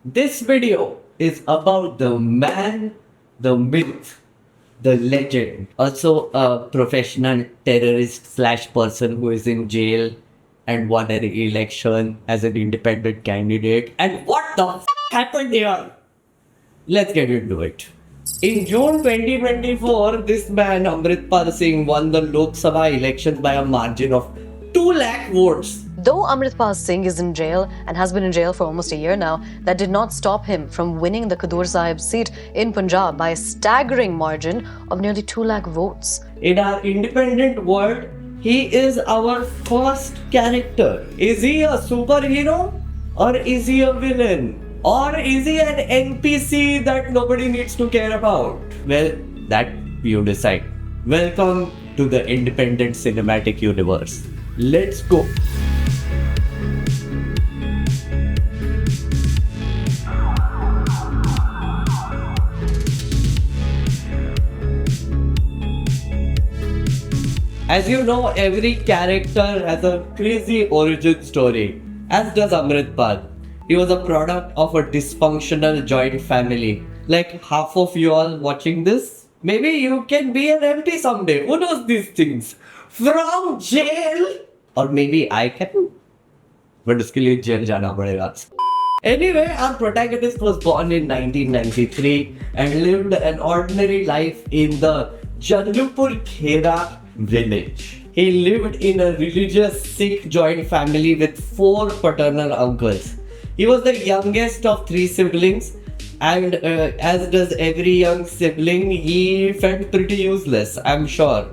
This video is about the man, the myth, the legend, also a professional terrorist slash person who is in jail and won an election as an independent candidate. And what the happened here? Let's get into it. In June 2024, this man, Amritpal Singh, won the Lok Sabha elections by a margin of 2 lakh votes. Though Amritpal Singh is in jail and has been in jail for almost a year now, that did not stop him from winning the Khadur Sahib seat in Punjab by a staggering margin of nearly 2 lakh votes. In our independent world, he is our first character. Is he a superhero? Or is he a villain? Or is he an NPC that nobody needs to care about? Well, that you decide. Welcome to the independent cinematic universe. Let's go. As you know, every character has a crazy origin story, as does Amritpal. He was a product of a dysfunctional joint family. Like half of you all watching this, maybe you can be an MP someday. Who knows these things? From jail! Or maybe I can. But उसके लिए jail जाना पड़ेगा. Anyway, our protagonist was born in 1993 and lived an ordinary life in the Jalupur Khera village. He lived in a religious Sikh joint family with 4 paternal uncles. He was the youngest of 3 siblings, and as does every young sibling, he felt pretty useless, I'm sure.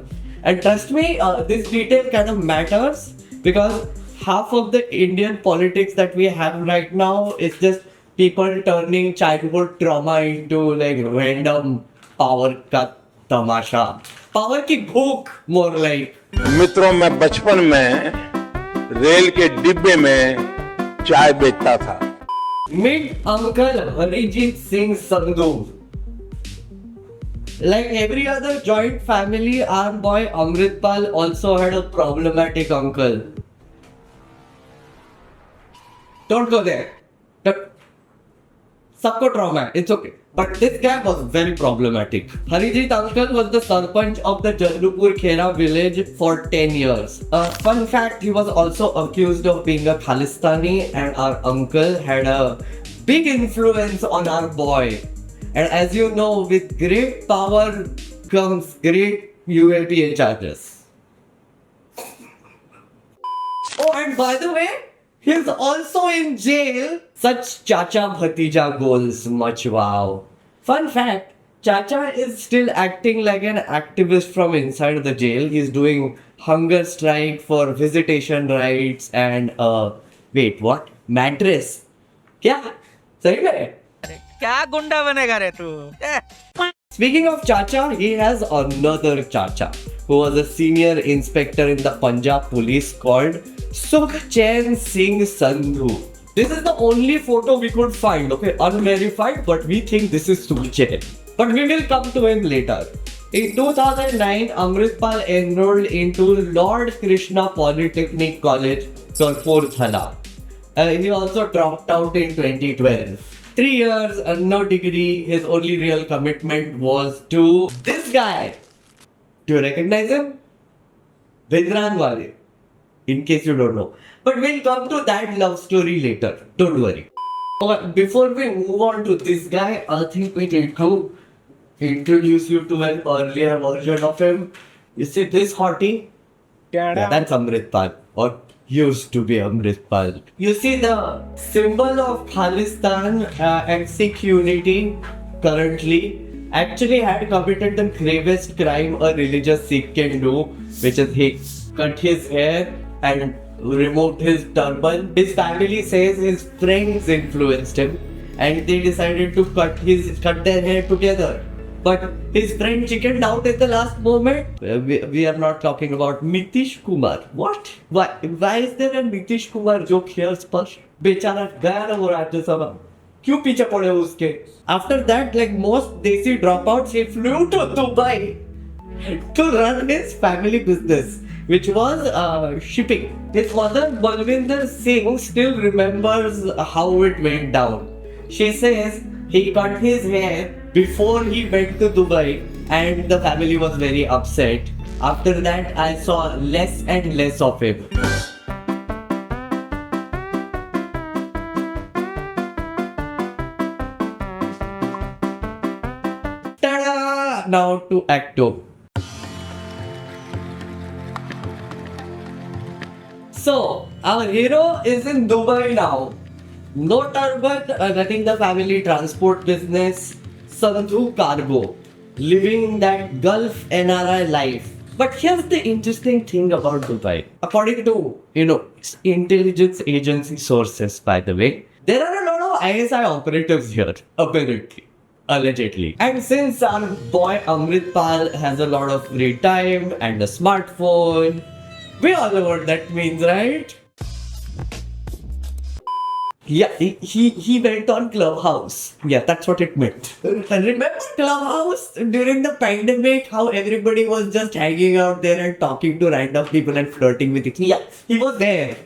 And trust me, this detail kind of matters because half of the Indian politics that we have right now is just people turning childhood trauma into like random power ka tamasha. Power ki bhook, more like. मित्रों, मैं बचपन में rail के डिब्बे में चाय बेचता था. Meet Uncle Harijit Singh Sandhu. Like every other joint family, our boy Amritpal also had a problematic uncle. Don't go there. सबको trauma है, it's okay. But this guy was very problematic. Harijit uncle was the sarpanch of the Jalupur Khera village for 10 years. Fun fact, he was also accused of being a Khalistani, and our uncle had a big influence on our boy. And as you know, with great power comes great UAP charges. Oh, and by the way, he's also in jail. Such Chacha Bhatija goals, much wow. Fun fact, Chacha is still acting like an activist from inside the jail. He's doing hunger strike for visitation rights and wait, what? Mattress? क्या? सही में? क्या गुंडा बनेगा रे तू? Speaking of Chacha, he has another Chacha who was a senior inspector in the Punjab police called Sukhchain Singh Sandhu. This is the only photo we could find, okay, unverified, but we think this is Sukhchain. But we will come to him later. In 2009, Amritpal enrolled into Lord Krishna Polytechnic College, Karpurthala. He also dropped out in 2012. 3 years and no degree. His only real commitment was to this guy. Do you recognize him? Vidranwale. In case you don't know. But we'll come to that love story later. Don't worry. But before we move on to this guy, I think we need to introduce you to an earlier version of him. You see this hottie? Yeah, that's Amritpal. Or used to be Amritpal. You see the symbol of Khalistan and Sikh unity currently actually had committed the gravest crime a religious Sikh can do, which is he cut his hair and removed his turban. His family says his friends influenced him and they decided to cut their hair together. But his friend chickened out at the last moment. We are not talking about Nitish Kumar. What? Why is there a Nitish Kumar joke here, Sparsh? बेचारा गया ना वो राज्यसभा. क्यों पीछे पड़े उसके? After that, like most desi dropouts, he flew to Dubai to run his family business, which was shipping. His father Balwinder Singh still remembers how it went down. She says he cut his hair before he went to Dubai and the family was very upset. After that, I saw less and less of him. Ta-da! Now to Act 2. So, our hero is in Dubai now. No turban, running the family transport business, Sandhu Cargo, living that Gulf NRI life. But here's the interesting thing about Dubai. According to, intelligence agency sources, by the way, there are a lot of ISI operatives here, apparently. Allegedly. And since our boy Amrit Pal has a lot of free time and a smartphone, we all know what that means, right? Yeah, he went on Clubhouse. Yeah, that's what it meant. Remember Clubhouse during the pandemic, how everybody was just hanging out there and talking to random people and flirting with it? Yeah, he was there.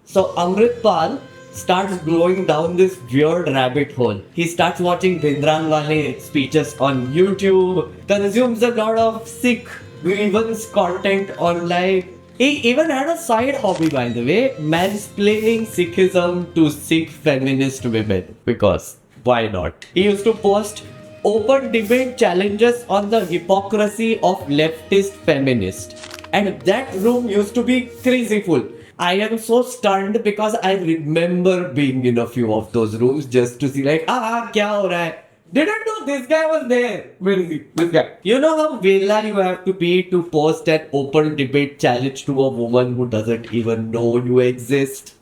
So Amrit Pal starts going down this weird rabbit hole. He starts watching Bhindranwale speeches on YouTube, consumes a lot of Sikh grievance content online. He even had a side hobby, by the way, mansplaining Sikhism to Sikh feminist women. Because why not? He used to post open debate challenges on the hypocrisy of leftist feminists. And that room used to be crazy full. I am so stunned because I remember being in a few of those rooms just to see like, kya ho raha hai? Didn't know this guy was there. Where is he? This guy. You know how vela you have to be to post an open debate challenge to a woman who doesn't even know you exist?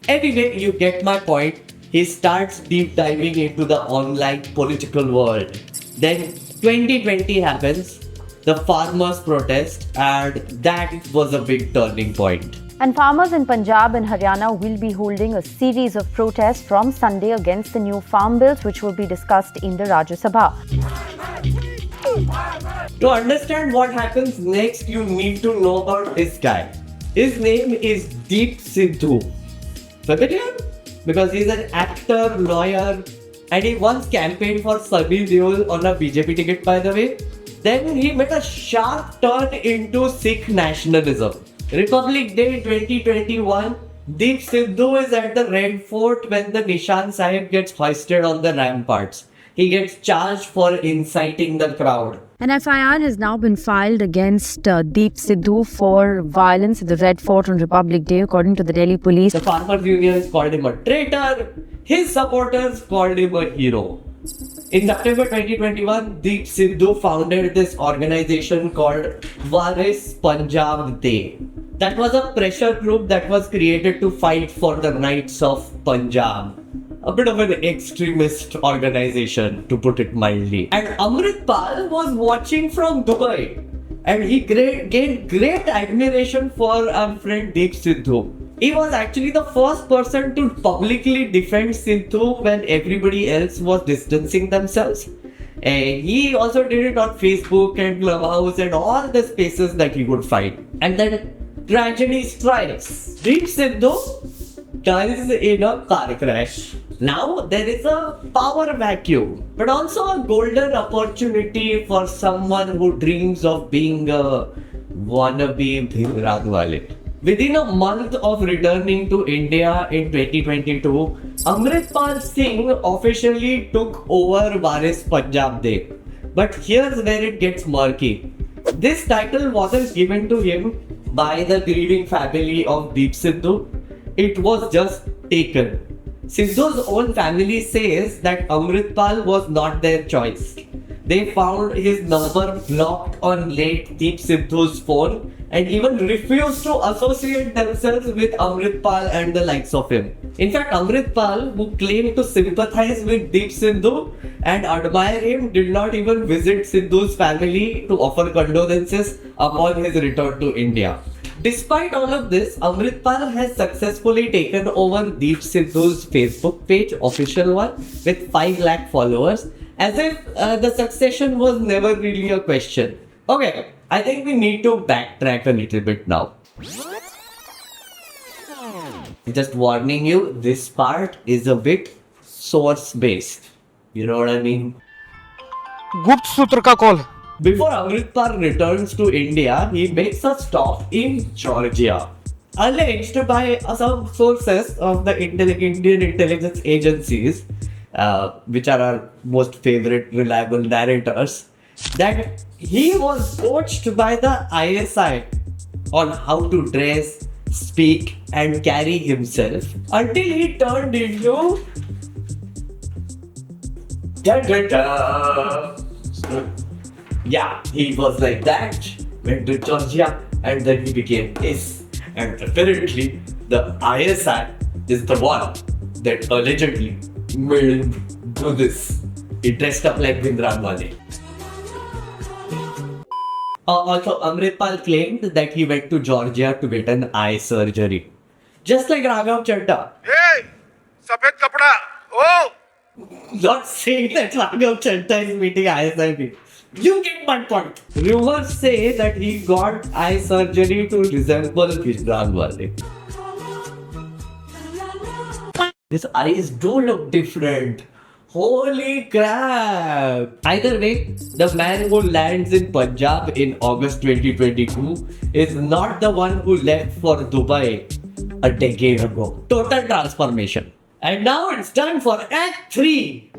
Anyway, you get my point. He starts deep diving into the online political world. Then 2020 happens, the farmers protest, and that was a big turning point. And farmers in Punjab and Haryana will be holding a series of protests from Sunday against the new farm bills, which will be discussed in the Rajya Sabha. To understand what happens next, you need to know about this guy. His name is Deep Sidhu. Familiar? Because he's an actor, lawyer, and he once campaigned for Sunny Deol on a BJP ticket, by the way. Then he made a sharp turn into Sikh nationalism. Republic Day 2021, Deep Sidhu is at the Red Fort when the Nishan Sahib gets hoisted on the ramparts. He gets charged for inciting the crowd. An FIR has now been filed against Deep Sidhu for violence at the Red Fort on Republic Day, according to the Delhi police. The farmers' unions called him a traitor. His supporters called him a hero. In September 2021, Deep Sidhu founded this organization called Waris Punjab De. That was a pressure group that was created to fight for the rights of Punjab. A bit of an extremist organization, to put it mildly. And Amrit Pal was watching from Dubai. And he gained great admiration for our friend Deep Sidhu. He was actually the first person to publicly defend Sidhu when everybody else was distancing themselves. And he also did it on Facebook and Clubhouse and all the spaces that he could find. And then tragedy strikes. Deep Sidhu dies in a car crash. Now there is a power vacuum, but also a golden opportunity for someone who dreams of being a wannabe Bhindranwale. Within a month of returning to India in 2022, Amrit Pal Singh officially took over Waris Punjab De. But here's where it gets murky. This title wasn't given to him by the grieving family of Deep Sidhu. It was just taken. Sidhu's own family says that Amrit Pal was not their choice. They found his number blocked on late Deep Sidhu's phone and even refused to associate themselves with Amrit Pal and the likes of him. In fact, Amrit Pal, who claimed to sympathize with Deep Sidhu and admire him, did not even visit Sidhu's family to offer condolences upon his return to India. Despite all of this, Amrit Pal has successfully taken over Deep Sidhu's Facebook page, official one, with 5 lakh followers, as if the succession was never really a question. Okay, I think we need to backtrack a little bit now. Just warning you, this part is a bit source based. You know what I mean? गुप्त सूत्र का call. Before Amritpal returns to India, he makes a stop in Georgia. Alleged by some sources of the Indian intelligence agencies, which are our most favorite reliable narrators, that he was coached by the ISI on how to dress, speak, and carry himself until he turned into. Da, da, da. Yeah, he was like that, went to Georgia, and then he became this. And apparently, the ISI is the one that allegedly made him do this. He dressed up like Bindranwale. Also, Amritpal claimed that he went to Georgia to get an eye surgery. Just like Raghav Chadda. Hey, सफेद कपड़ा. Oh. Not saying that Raghav Chadda is meeting ISIB. You get my point. Rumors say that he got eye surgery to resemble Bindranwale. His eyes do look different. Holy crap! Either way, the man who lands in Punjab in August 2022 is not the one who left for Dubai a decade ago. Total transformation. And now it's time for Act 3.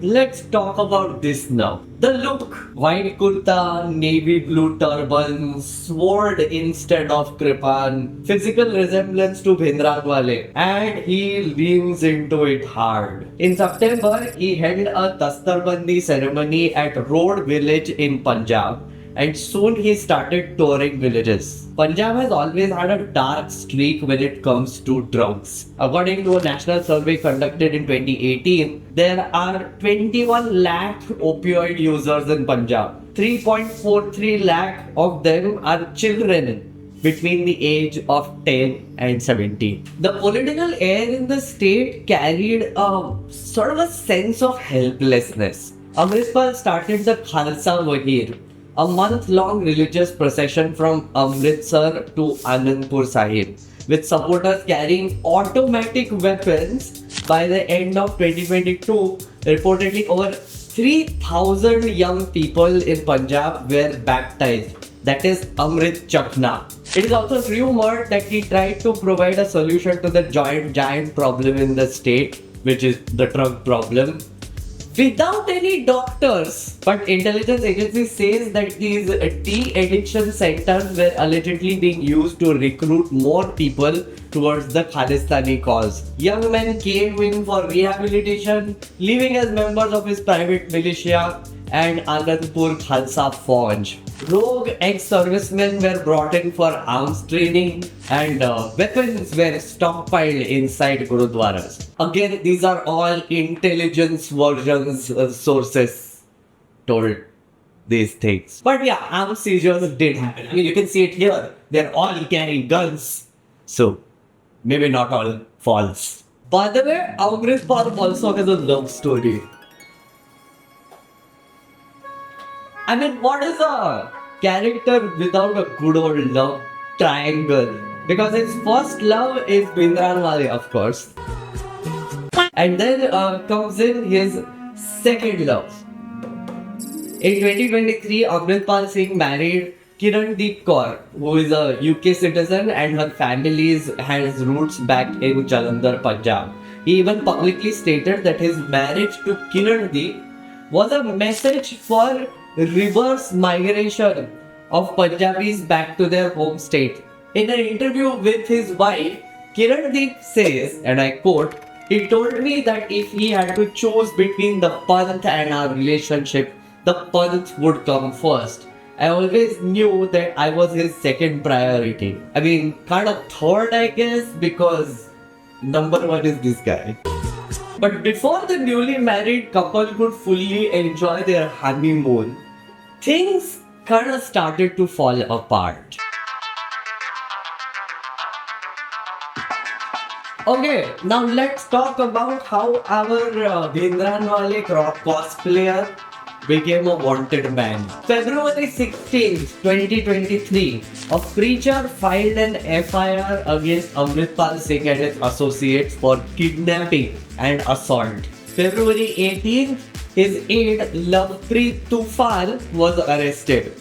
Let's talk about this now. The look. White kurta, navy blue turban, sword instead of kripan, physical resemblance to Bindranwale, and he leans into it hard. In September, he held a Dastarbandi ceremony at Road Village in Punjab, and soon he started touring villages. Punjab has always had a dark streak when it comes to drugs. According to a national survey conducted in 2018, there are 21 lakh opioid users in Punjab. 3.43 lakh of them are children between the age of 10 and 17. The political air in the state carried a sort of a sense of helplessness. Amritpal started the Khalsa Wahir, a month-long religious procession from Amritsar to Anandpur Sahib, with supporters carrying automatic weapons. By the end of 2022, reportedly over 3,000 young people in Punjab were baptized. That is Amrit Chakna. It is also rumored that he tried to provide a solution to the giant problem in the state, which is the drug problem, without any doctors. But intelligence agency says that these de-addiction centers were allegedly being used to recruit more people towards the Khalistani cause. Young men came in for rehabilitation, living as members of his private militia and Anandpur Khalsa Fauj. Rogue ex-servicemen were brought in for arms training, and weapons were stockpiled inside Gurudwaras. Again, these are all intelligence versions, sources told these things. But yeah, arms seizures did happen. I mean, you can see it here. They're all carrying guns. So, maybe not all false. By the way, Amritpal also has a love story. I mean, what is a character without a good old love triangle? Because his first love is Bindranwale, of course. And then comes in his second love. In 2023, Amritpal Singh married Kirandeep Kaur, who is a UK citizen, and her family has roots back in Jalandhar, Punjab. He even publicly stated that his marriage to Kirandeep was a message for reverse migration of Punjabis back to their home state. In an interview with his wife, Kirandeep says, and I quote, "He told me that if he had to choose between the Panth and our relationship, the Panth would come first. I always knew that I was his second priority." I mean, kind of third, I guess, because number one is this guy. But before the newly married couple could fully enjoy their honeymoon, things kind of started to fall apart. Okay, now let's talk about how our Bindranwale cosplayer became a wanted man. February 16th, 2023, a preacher filed an FIR against Amritpal Singh and his associates for kidnapping and assault. February 18th, his aide Lovepreet Tufan was arrested.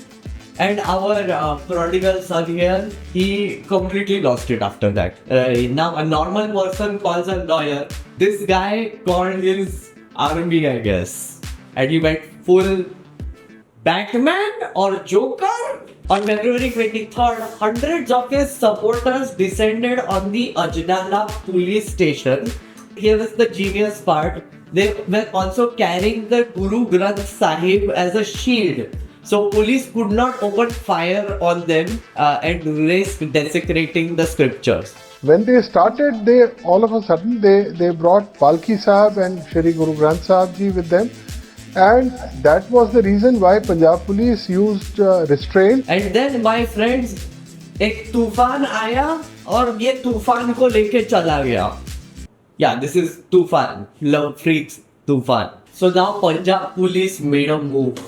And our prodigal son here, he completely lost it after that. Now, a normal person calls a lawyer. This guy called his army, I guess. And he went full Batman or Joker. On February 23rd, hundreds of his supporters descended on the Ajnala police station. Here is the genius part. They were also carrying the Guru Granth Sahib as a shield. So police could not open fire on them and risk desecrating the scriptures. When they started, they all of a sudden they brought Palki Sahib and Shri Guru Granth Sahib Ji with them, and that was the reason why Punjab police used restraint. And then my friends, एक तूफान आया और ये तूफान को लेके चला गया. Yeah, this is Tufan, Lovepreet Tufan. So now Punjab police made a move.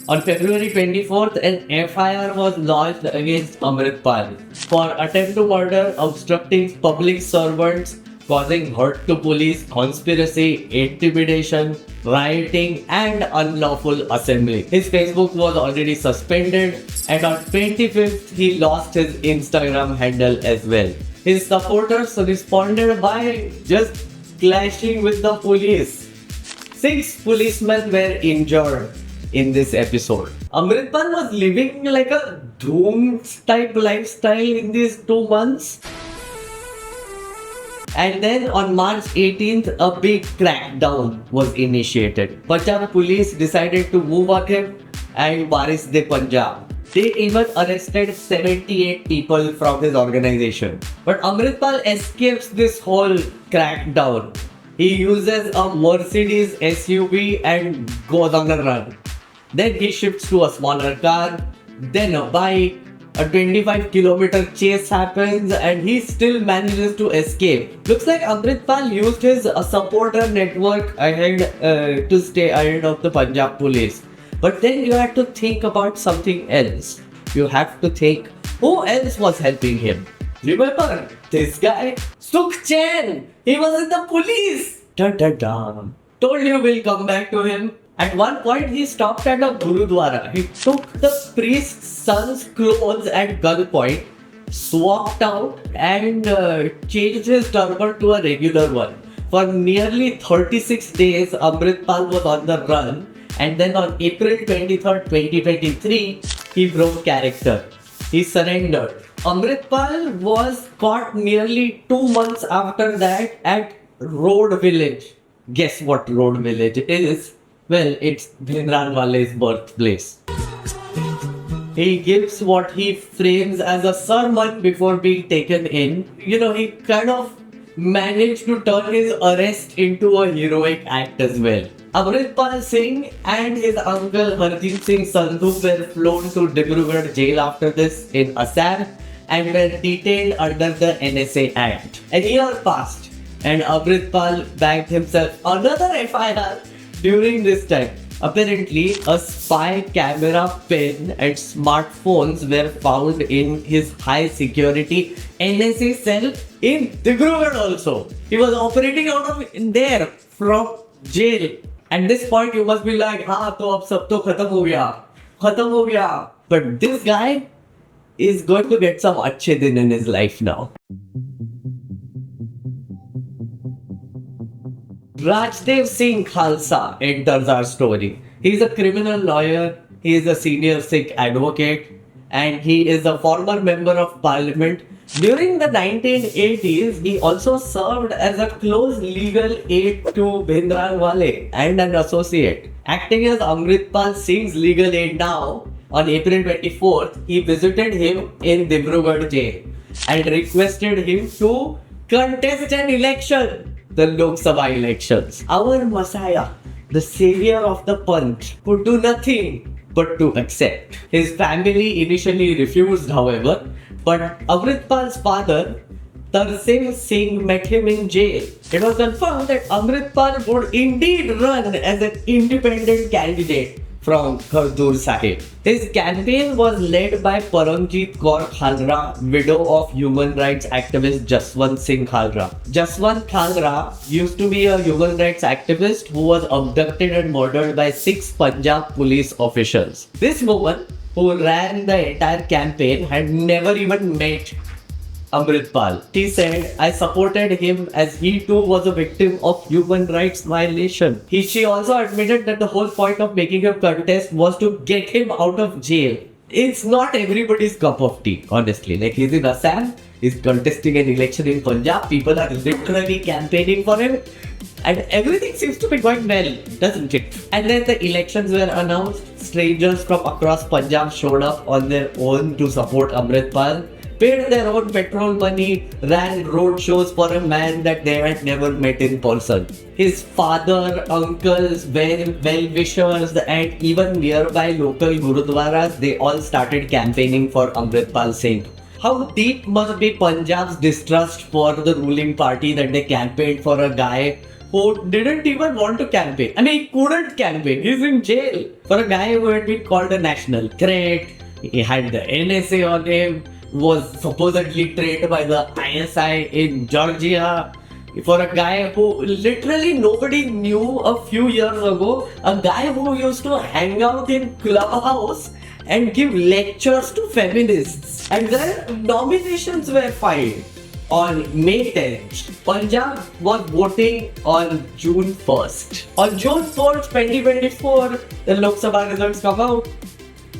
On February 24th, an FIR was launched against Amritpal for attempt to murder, obstructing public servants, causing hurt to police, conspiracy, intimidation, rioting, and unlawful assembly. His Facebook was already suspended, and on 25th, he lost his Instagram handle as well. His supporters responded by just clashing with the police. 6 policemen were injured in this episode. Amritpal was living like a doom type lifestyle in these 2 months. And then on March 18th, a big crackdown was initiated. Punjab police decided to move on him and Waris de Punjab. They even arrested 78 people from his organization. But Amritpal escapes this whole crackdown. He uses a Mercedes SUV and goes on a run. Then he shifts to a smaller car, then a bike. A 25-kilometer chase happens and he still manages to escape. Looks like Amritpal used his supporter network ahead to stay ahead of the Punjab police. But then you have to think about something else. You have to think, who else was helping him? Remember this guy? Sukh Chand! He was in the police! Da-da-da. Told you we'll come back to him. At one point, he stopped at a Gurudwara. He took the priest's son's clothes at gunpoint, swapped out, and changed his turban to a regular one. For nearly 36 days, Amritpal was on the run. And then on April 23rd, 2023, he broke character. He surrendered. Amritpal was caught nearly 2 months after that at Road Village. Guess what Road Village is? Well, it's Bhindranwale's birthplace. He gives what he frames as a sermon before being taken in. You know, he kind of managed to turn his arrest into a heroic act as well. Amritpal Singh and his uncle Hardeep Singh Sandhu were flown to Dibrugarh jail after this in Assam and were detained under the NSA Act. A year passed and Amritpal bagged himself another FIR during this time. Apparently, a spy camera, pen and smartphones were found in his high security NSA cell in Dibrugarh also. He was operating out of in there from jail. At this point, you must be like, हाँ तो अब सब तो खत्म हो गया. But this guy is going to get some अच्छे दिन in his life now. Rajdev Singh Khalsa enters our story. He is a criminal lawyer, he is a senior Sikh advocate, and he is a former member of parliament. During the 1980s, he also served as a close legal aid to Bhindranwale and an associate. Acting as Amritpal Singh's legal aid now, on April 24th, he visited him in Dibrugarh jail and requested him to contest an election, the Lok Sabha elections. Our Messiah, the savior of the Panth, could do nothing but to accept. His family initially refused, however, but Amritpal's father, Tarsem Singh, met him in jail. It was confirmed that Amritpal would indeed run as an independent candidate from Khardur Sahib. His campaign was led by Paramjit Kaur Khalra, widow of human rights activist Jaswant Singh Khalra. Jaswant Khalra used to be a human rights activist who was abducted and murdered by 6 Punjab police officials. This woman, who ran the entire campaign, had never even met Amritpal. She said, I supported him as he too was a victim of human rights violation. She also admitted that the whole point of making him contest was to get him out of jail. It's not everybody's cup of tea, honestly. Like, he's in Assam, he's contesting an election in Punjab, people are literally campaigning for him, and everything seems to be going well, doesn't it? And then the elections were announced. Strangers from across Punjab showed up on their own to support Amritpal, paid their own petrol money, ran road shows for a man that they had never met in person. His father, uncles, well-wishers, and even nearby local gurudwaras, they all started campaigning for Amritpal Singh. How deep must be Punjab's distrust for the ruling party that they campaigned for a guy who didn't even want to campaign? I mean, he couldn't campaign. He's in jail for a guy who had been called a national threat. He had the NSA on him, was supposedly trained by the ISI in Georgia. For a guy who literally nobody knew a few years ago, a guy who used to hang out in clubhouse and give lectures to feminists. And then nominations were filed on May 10th. Punjab was voting on June 1st. On June 4th, 2024, the Lok Sabha results come out.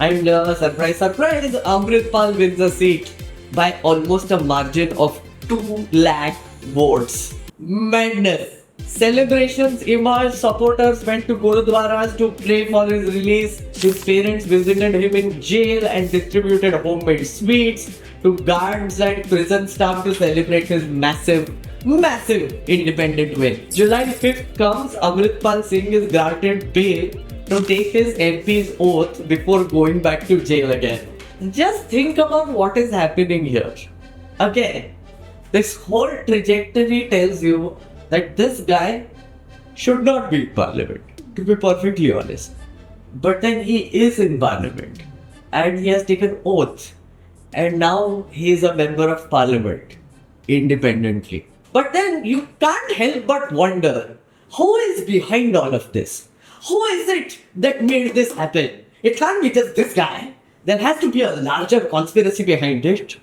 And surprise, surprise, Amritpal wins the seat by almost a margin of 2 lakh votes. Madness. Celebrations emerged. Supporters went to Gurudwaras to pray for his release. His parents visited him in jail and distributed homemade sweets to guards and prison staff to celebrate his massive independent win. July 5th comes. Amritpal Singh is granted bail to take his MP's oath before going back to jail again. Just think about what is happening here. Again, this whole trajectory tells you that this guy should not be in parliament, to be perfectly honest. But then he is in parliament and he has taken oath, and now he is a member of parliament independently. But then you can't help but wonder, who is behind all of this? Who is it that made this happen? It can't be just this guy. There has to be a larger conspiracy behind it.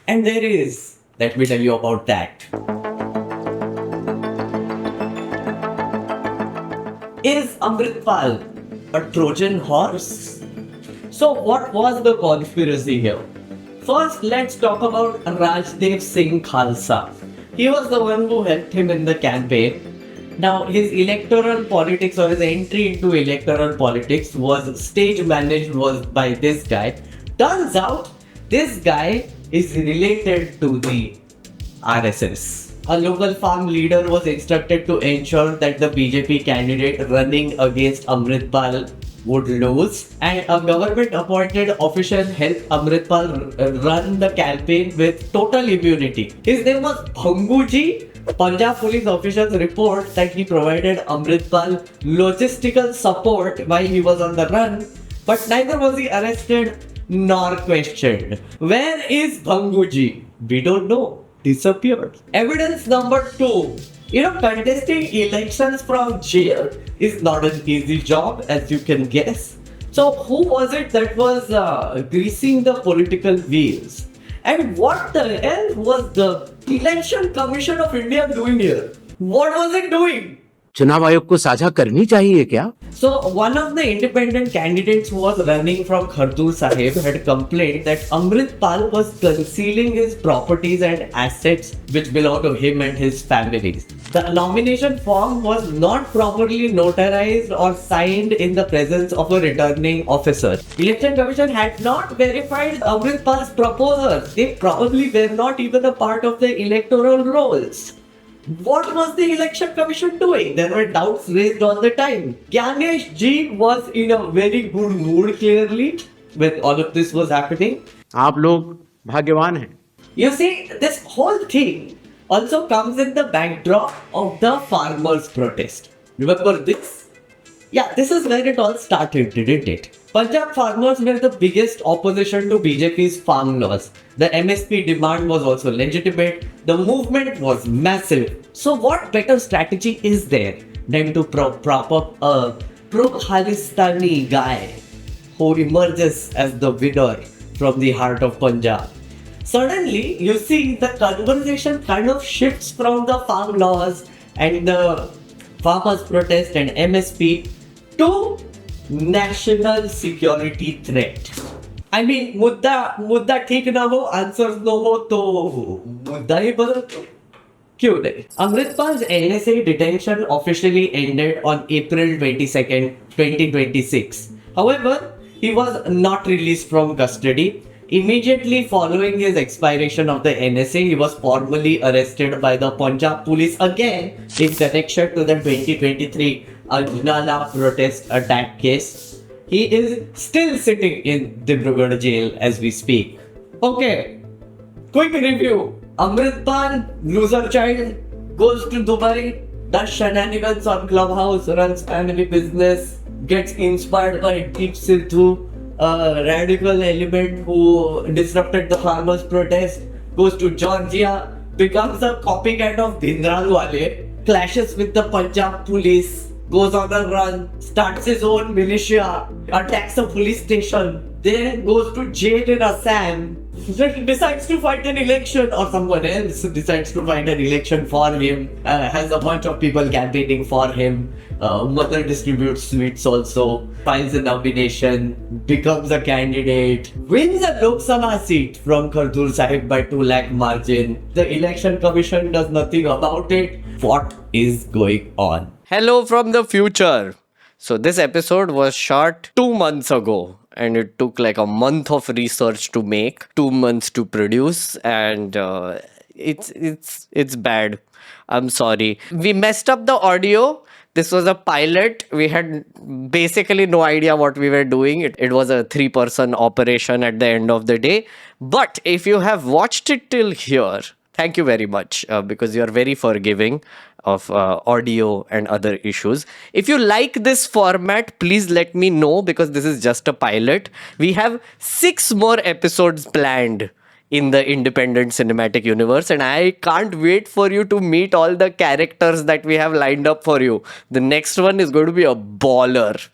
And there is. Let me tell you about that. Is Amritpal a Trojan horse? So what was the conspiracy here? First, let's talk about Rajdev Singh Khalsa. He was the one who helped him in the campaign. Now, his electoral politics, or his entry into electoral politics, was stage managed by this guy. Turns out, this guy is related to the RSS. A local farm leader was instructed to ensure that the BJP candidate running against Amritpal would lose, and a government appointed official helped Amritpal run the campaign with total immunity. His name was Bhanguji. Punjab police officials report that he provided Amritpal logistical support while he was on the run, but neither was he arrested nor questioned. Where is Bhanguji? We don't know. Disappeared. Evidence number 2. Contesting elections from jail is not an easy job, as you can guess. So who was it that was greasing the political wheels? And what the hell was the Election Commission of India doing here? What was it doing? चुनाव आयोग को साझा करनी चाहिए क्या? So one of the independent candidates who was running from Khardur Sahib had complained that Amritpal was concealing his properties and assets which belong to him and his family. The nomination form was not properly notarized or signed in the presence of a returning officer. Election Commission had not verified Amritpal's proposals. They probably were not even a part of the electoral rolls. What was the Election Commission doing? There were doubts raised all the time. Gyanesh Ji was in a very good mood, clearly, when all of this was happening. आप लोग भाग्यवान हैं. You see, this whole thing also comes in the backdrop of the farmers' protest. Remember this? Yeah, this is where it all started, didn't it? Punjab farmers were the biggest opposition to BJP's farm laws. The MSP demand was also legitimate. The movement was massive. So, what better strategy is there than to prop up a pro-Khalistani guy who emerges as the winner from the heart of Punjab? Suddenly, you see the conversation kind of shifts from the farm laws and the farmers' protest and MSP to national security threat. I mean, मुद्दा ठीक ना हो, answers no हो तो मुद्दा ही बदल क्यों नहीं? Amritpal's NSA detention officially ended on April 22nd, 2026. However, he was not released from custody. Immediately following his expiration of the NSA, he was formally arrested by the Punjab police again in connection to the 2023 Ajnala protest attack case. He is still sitting in Dibrugarh jail as we speak. Okay, quick review. Amritpal, loser child, goes to Dubai, does shenanigans on Clubhouse, runs family business, gets inspired by Deep Sidhu, a radical element who disrupted the farmers' protest, goes to Georgia, becomes a copycat of Bhindranwale, clashes with the Punjab police, goes on a run, starts his own militia, attacks a police station, then goes to jail in Assam, decides to fight an election, or someone else decides to fight an election for him, has a bunch of people campaigning for him, mother distributes sweets also, files a nomination, becomes a candidate, wins a Lok Sabha seat from Khardur Sahib by 2 lakh margin. The election commission does nothing about it. What is going on? Hello from the future. So this episode was shot 2 months ago and it took like a month of research to make, 2 months to produce, and it's bad. I'm sorry. We messed up the audio. This was a pilot. We had basically no idea what we were doing. It was a 3-person operation at the end of the day. But if you have watched it till here, thank you very much because you are very forgiving of audio and other issues. If you like this format, please let me know because this is just a pilot. We have 6 more episodes planned in the independent cinematic universe and I can't wait for you to meet all the characters that we have lined up for you. The next one is going to be a baller.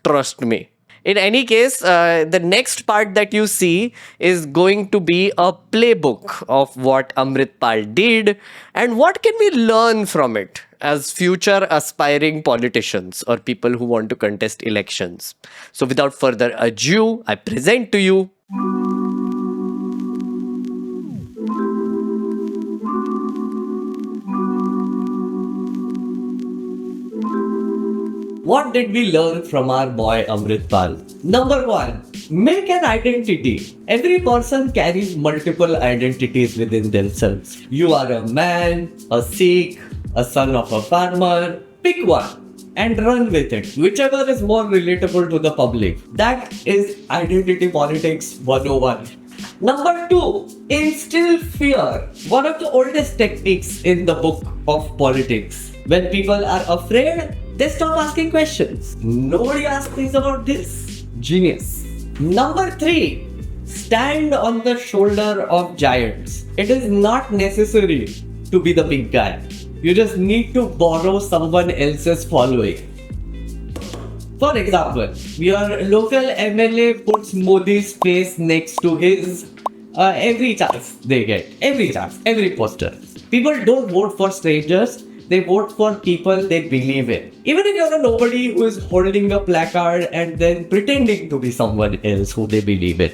Trust me. In any case, the next part that you see is going to be a playbook of what Amritpal did and what can we learn from it as future aspiring politicians or people who want to contest elections. So without further ado, I present to you what did we learn from our boy Amritpal? Number 1, make an identity. Every person carries multiple identities within themselves. You are a man, a Sikh, a son of a farmer. Pick one and run with it. Whichever is more relatable to the public. That is identity politics 101. Number 2, instill fear. One of the oldest techniques in the book of politics. When people are afraid, they stop asking questions. Nobody asks things about this. Genius. Number 3, stand on the shoulder of giants. It is not necessary to be the big guy. You just need to borrow someone else's following. For example, your local MLA puts Modi's face next to his every chance they get. Every chance, every poster. People don't vote for strangers. They vote for people they believe in. Even if you're a nobody who is holding a placard and then pretending to be someone else who they believe in.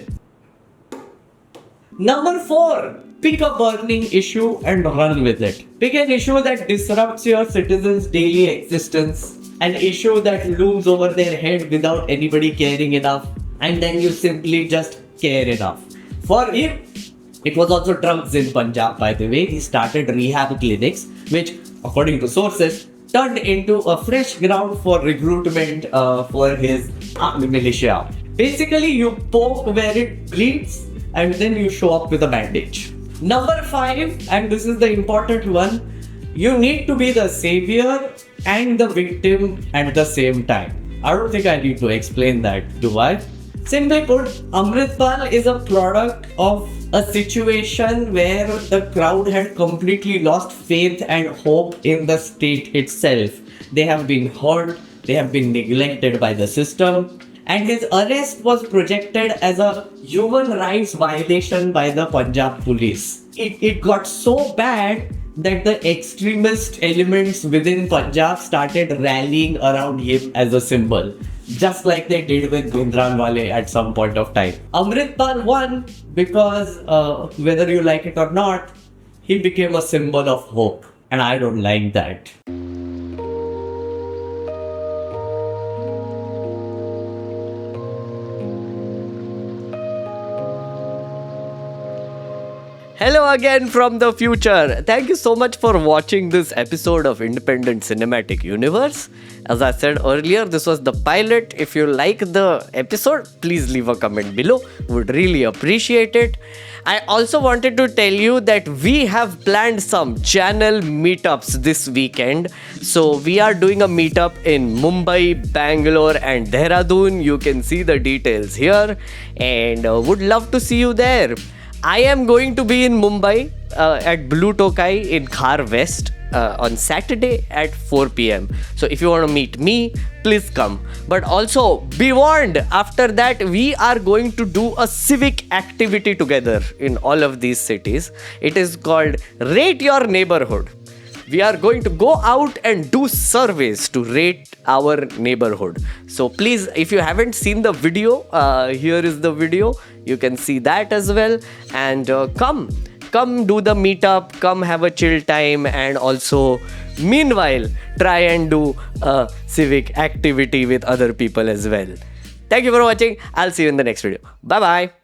Number 4, pick a burning issue and run with it. Pick an issue that disrupts your citizens' daily existence, an issue that looms over their head without anybody caring enough, and then you simply just care enough. For him, it was also drugs in Punjab, by the way. He started rehab clinics, which, according to sources, turned into a fresh ground for recruitment for his army militia. Basically, you poke where it bleeds and then you show up with a bandage. Number 5, and this is the important one, You need to be the savior and the victim at the same time. I don't think I need to explain that, do I? Simply put, Amritpal is a product of a situation where the crowd had completely lost faith and hope in the state itself. They have been hurt, they have been neglected by the system, and his arrest was projected as a human rights violation by the Punjab police. It got so bad that the extremist elements within Punjab started rallying around him as a symbol, just like they did with Bhindranwale at some point of time. Amritpal won because, whether you like it or not, he became a symbol of hope, and I don't like that. Hello again from the future. Thank you so much for watching this episode of Independent Cinematic Universe. As I said earlier, this was the pilot. If you like the episode, please leave a comment below. Would really appreciate it. I also wanted to tell you that we have planned some channel meetups this weekend. So we are doing a meetup in Mumbai, Bangalore and Dehradun. You can see the details here and would love to see you there. I am going to be in Mumbai at Blue Tokai in Khar West on Saturday at 4 p.m. So if you want to meet me, please come. But also be warned, after that we are going to do a civic activity together in all of these cities. It is called Rate Your Neighborhood. We are going to go out and do surveys to rate our neighborhood. So please, if you haven't seen the video, here is the video. You can see that as well. And come do the meetup, come have a chill time, and also meanwhile try and do a civic activity with other people as well. Thank you for watching. I'll see you in the next video. Bye bye.